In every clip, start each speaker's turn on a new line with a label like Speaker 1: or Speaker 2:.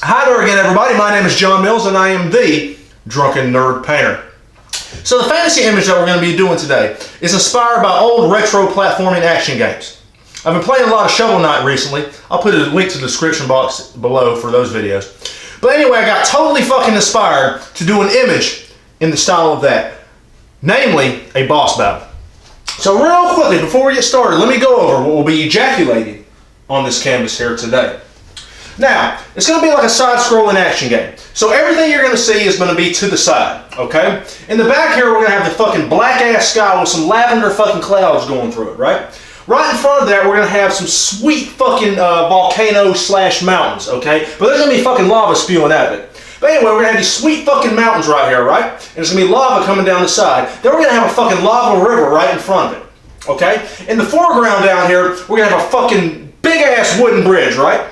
Speaker 1: Hi there again, everybody. My name is Jon Mills, and I am the Drunken Nerd Painter. So the fantasy image that we're going to be doing today is inspired by old retro platforming action games. I've been playing a lot of Shovel Knight recently. I'll put a link to the description box below for those videos. But anyway, I got totally fucking inspired to do an image in the style of that. Namely, a boss battle. So real quickly, before we get started, let me go over what will be ejaculating on this canvas here today. Now, it's going to be like a side-scrolling action game. So everything you're going to see is going to be to the side, okay? In the back here, we're going to have the fucking black-ass sky with some lavender fucking clouds going through it, right? Right in front of that, we're going to have some sweet fucking volcano/mountains, okay? But there's going to be fucking lava spewing out of it. But anyway, we're going to have these sweet fucking mountains right here, right? And there's going to be lava coming down the side. Then we're going to have a fucking lava river right in front of it, okay? In the foreground down here, we're going to have a fucking big-ass wooden bridge, right?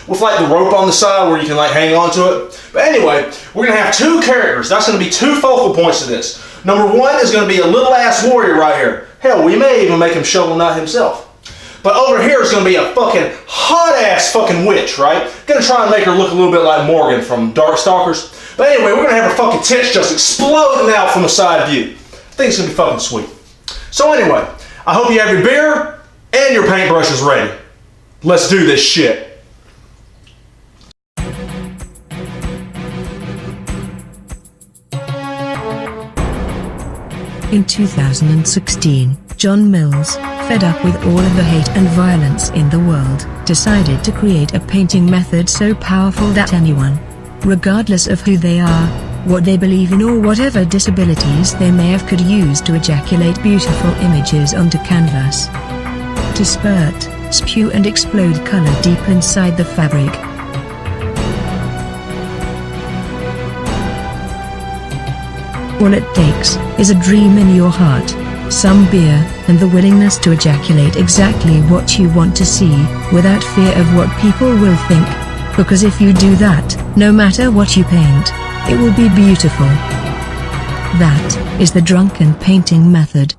Speaker 1: With like the rope on the side where you can like hang on to it. But anyway, we're going to have two characters. That's going to be two focal points of this. Number one is going to be a little ass warrior right here. Hell, we may even make him Shovel Knight himself. But over here is going to be a fucking hot ass fucking witch, right? Going to try and make her look a little bit like Morgan from Darkstalkers. But anyway, we're going to have her fucking tits just exploding out from the side view. I think it's going to be fucking sweet. So anyway, I hope you have your beer and your paintbrushes ready. Let's do this shit.
Speaker 2: In 2016, Jon Mills, fed up with all of the hate and violence in the world, decided to create a painting method so powerful that anyone, regardless of who they are, what they believe in or whatever disabilities they may have, could use to ejaculate beautiful images onto canvas. To spurt, spew and explode color deep inside the fabric. All it takes is a dream in your heart, some beer, and the willingness to ejaculate exactly what you want to see, without fear of what people will think. Because if you do that, no matter what you paint, it will be beautiful. That is the Drunken Painting Method.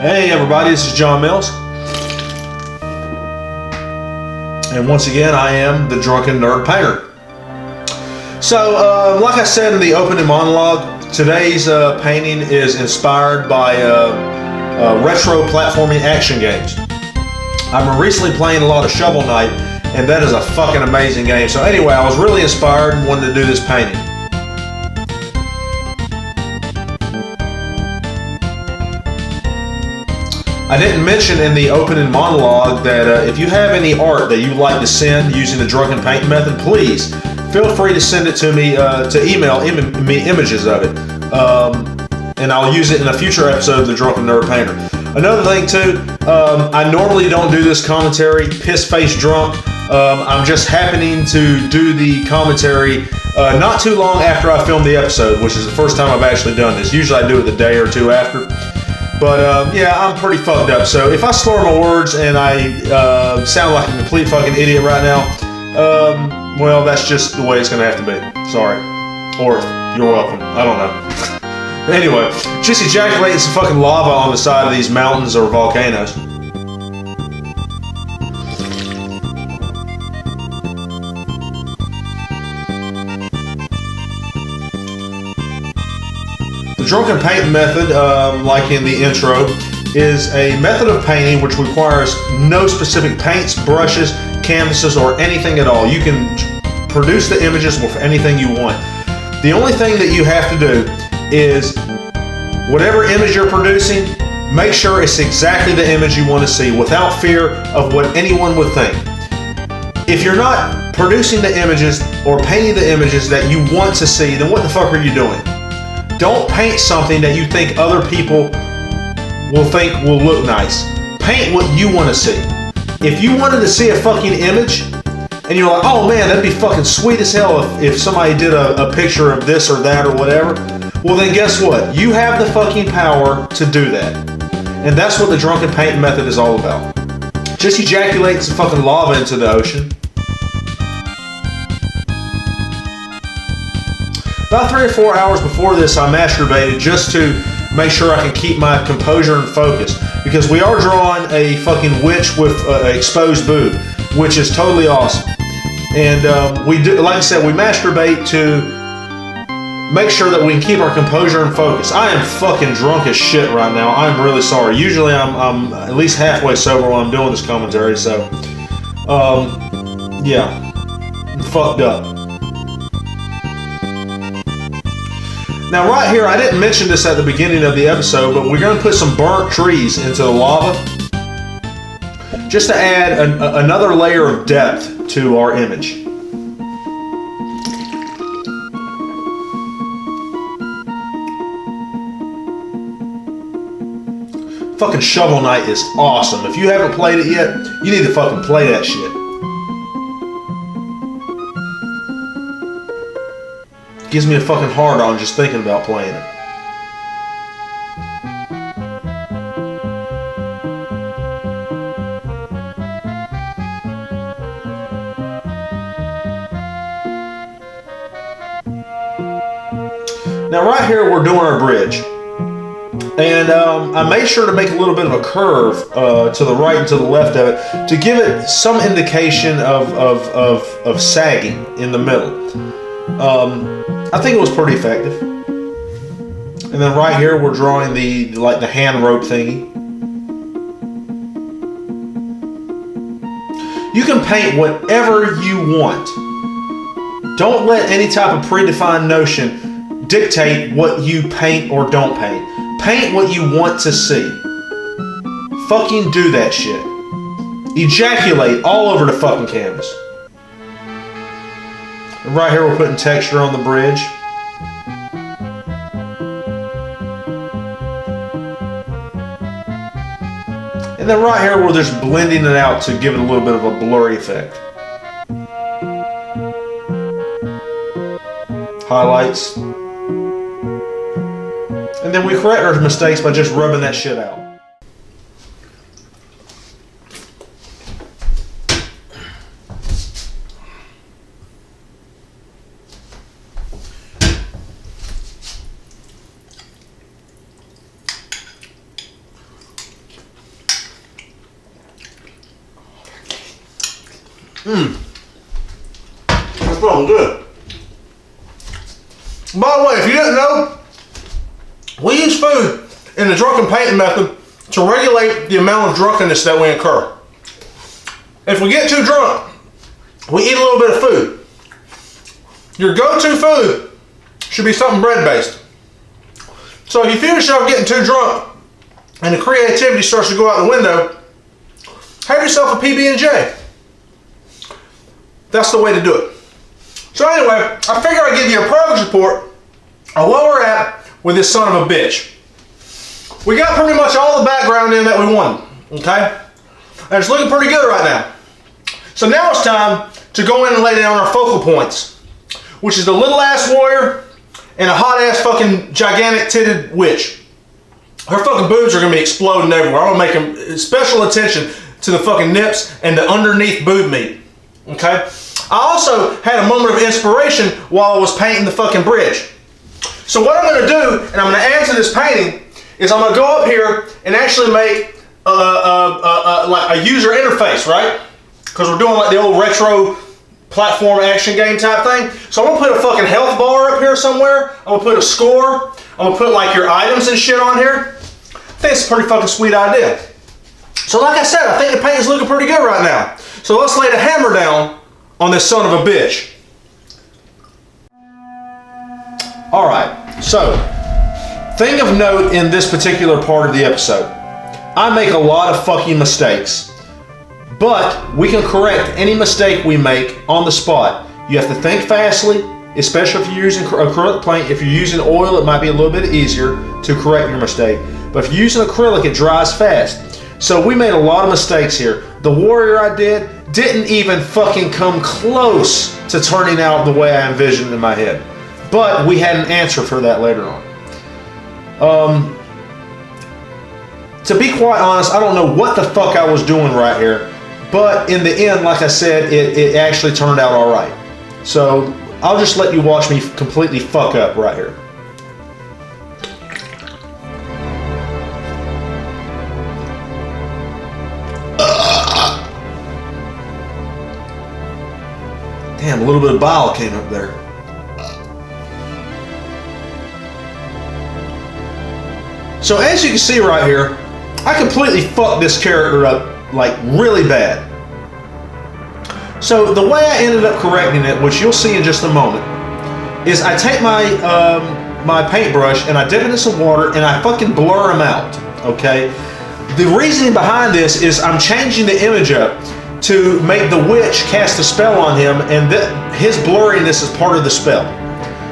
Speaker 1: Hey everybody, this is Jon Mills. And once again, I am the Drunken Nerd Painter. So, like I said in the opening monologue, today's painting is inspired by retro platforming action games. I've been recently playing a lot of Shovel Knight, and that is a fucking amazing game. So anyway, I was really inspired and wanted to do this painting. I didn't mention in the opening monologue that if you have any art that you'd like to send using the Drunken Painting Method, please feel free to send it to me to email me images of it. And I'll use it in a future episode of the Drunken Nerd Painter. Another thing too, I normally don't do this commentary piss-face drunk. I'm just happening to do the commentary not too long after I film the episode, which is the first time I've actually done this. Usually I do it the day or two after. But yeah, I'm pretty fucked up. So if I slur my words and I sound like a complete fucking idiot right now, well, that's just the way it's gonna have to be. Sorry. Or you're welcome. I don't know. Anyway, just ejaculating some fucking lava on the side of these mountains or volcanoes. The Drunken Painting Method, like in the intro, is a method of painting which requires no specific paints, brushes, canvases, or anything at all. You can produce the images with anything you want. The only thing that you have to do is, whatever image you're producing, make sure it's exactly the image you want to see without fear of what anyone would think. If you're not producing the images or painting the images that you want to see, then what the fuck are you doing? Don't paint something that you think other people will think will look nice. Paint what you want to see. if you wanted to see a fucking image, and you're like, oh man, that'd be fucking sweet as hell if somebody did a picture of this or that or whatever, well then guess what? You have the fucking power to do that. And that's what the Drunken Painting Method is all about. Just ejaculate some fucking lava into the ocean. About 3 or 4 hours before this, I masturbated just to make sure I can keep my composure and focus. Because we are drawing a fucking witch with an exposed boob, which is totally awesome. And we do, like I said, we masturbate to make sure that we can keep our composure and focus. I am fucking drunk as shit right now. I'm really sorry. Usually I'm at least halfway sober while I'm doing this commentary, so yeah, I'm fucked up. Now right here, I didn't mention this at the beginning of the episode, but we're going to put some burnt trees into the lava just to add another layer of depth to our image. Fucking Shovel Knight is awesome. If you haven't played it yet, you need to fucking play that shit. Gives me a fucking hard on just thinking about playing it. Now right here we're doing our bridge, and I made sure to make a little bit of a curve to the right and to the left of it to give it some indication of sagging in the middle. I think it was pretty effective. And then right here we're drawing the hand rope thingy. You can paint whatever you want. Don't let any type of predefined notion dictate what you paint or don't paint. Paint what you want to see. Fucking do that shit. Ejaculate all over the fucking canvas. And right here we're putting texture on the bridge. And then right here we're just blending it out to give it a little bit of a blurry effect. Highlights. And then we correct our mistakes by just rubbing that shit out. That's fucking good. By the way, if you didn't know, we use food in the Drunken Painting Method to regulate the amount of drunkenness that we incur. If we get too drunk, we eat a little bit of food. Your go-to food should be something bread-based. So if you feel yourself getting too drunk and the creativity starts to go out the window, have yourself a PB&J. That's the way to do it. So anyway, I figure I'd give you a progress report of where we're at with this son of a bitch. We got pretty much all the background in that we wanted, okay? And it's looking pretty good right now. So now it's time to go in and lay down our focal points, which is the little ass warrior and a hot ass fucking gigantic titted witch. Her fucking boobs are gonna be exploding everywhere. I'm gonna make them special attention to the fucking nips and the underneath boob meat, okay? I also had a moment of inspiration while I was painting the fucking bridge. So what I'm going to do, and I'm going to add to this painting, is I'm going to go up here and actually make like a user interface, right? Because we're doing like the old retro platform action game type thing. So I'm going to put a fucking health bar up here somewhere. I'm going to put a score. I'm going to put like your items and shit on here. I think it's a pretty fucking sweet idea. So like I said, I think the paint is looking pretty good right now. So let's lay the hammer down on this son of a bitch. Alright, so, thing of note in this particular part of the episode. I make a lot of fucking mistakes, but we can correct any mistake we make on the spot. You have to think fastly, especially if you're using acrylic paint. If you're using oil, it might be a little bit easier to correct your mistake. But if you're using acrylic, it dries fast. So we made a lot of mistakes here. the warrior I didn't even fucking come close to turning out the way I envisioned in my head. But we had an answer for that later on. To be quite honest, I don't know what the fuck I was doing right here, but in the end, like I said, it actually turned out all right. So I'll just let you watch me completely fuck up right here. Damn, a little bit of bile came up there. So as you can see right here, I completely fucked this character up, like, really bad. So the way I ended up correcting it, which you'll see in just a moment, is I take my my paintbrush and I dip it in some water and I fucking blur him out, okay? The reasoning behind this is I'm changing the image up to make the witch cast a spell on him, and his blurriness is part of the spell.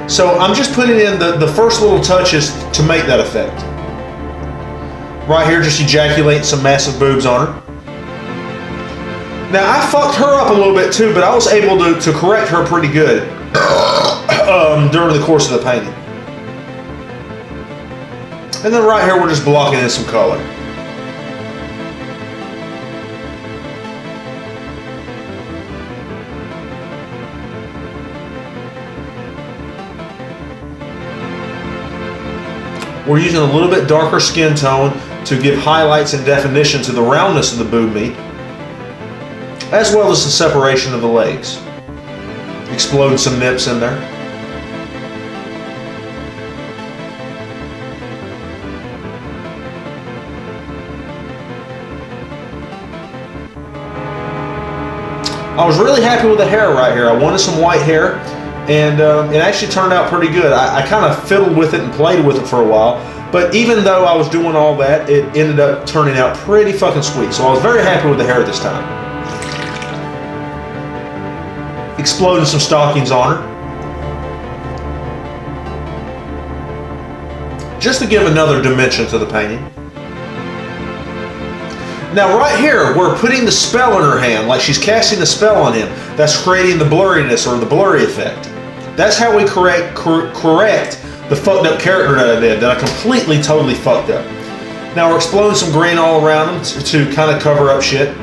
Speaker 1: So I'm just putting in the first little touches to make that effect. Right here, just ejaculating some massive boobs on her. Now, I fucked her up a little bit too, but I was able to correct her pretty good during the course of the painting. And then right here, we're just blocking in some color. We're using a little bit darker skin tone to give highlights and definition to the roundness of the boob meat, as well as the separation of the legs. Explode some nips in there. I was really happy with the hair right here. I wanted some white hair, and it actually turned out pretty good. I kind of fiddled with it and played with it for a while, but even though I was doing all that, it ended up turning out pretty fucking sweet. So I was very happy with the hair this time. Exploding some stockings on her, just to give another dimension to the painting. Now right here, we're putting the spell in her hand, like she's casting a spell on him. That's creating the blurriness or the blurry effect. That's how we correct the fucked up character that I did, that I completely, totally fucked up. Now we're exploding some green all around him to kind of cover up shit.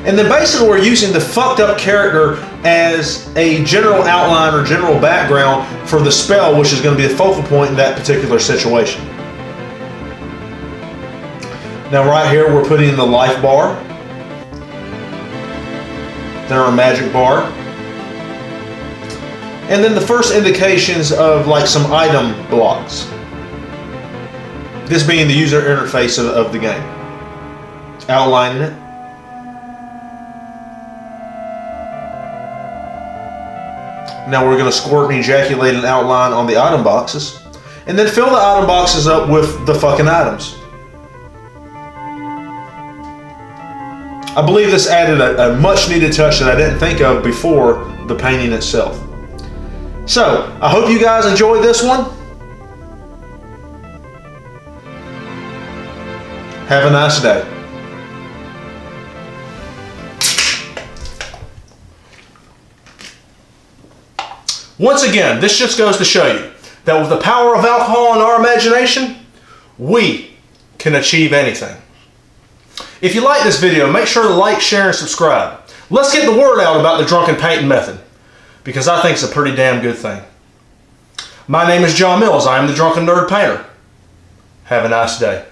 Speaker 1: And then basically we're using the fucked up character as a general outline or general background for the spell, which is going to be the focal point in that particular situation. Now right here we're putting in the life bar, then our magic bar, and then the first indications of like some item blocks. This being the user interface of the game. Outlining it. Now we're going to squirt and ejaculate an outline on the item boxes, and then fill the item boxes up with the fucking items. I believe this added a much needed touch that I didn't think of before the painting itself. So, I hope you guys enjoyed this one. Have a nice day. Once again, this just goes to show you that with the power of alcohol and our imagination, we can achieve anything. If you like this video, make sure to like, share, and subscribe. Let's get the word out about the Drunken Painting Method, because I think it's a pretty damn good thing. My name is Jon Mills. I am the Drunken Nerd Painter. Have a nice day.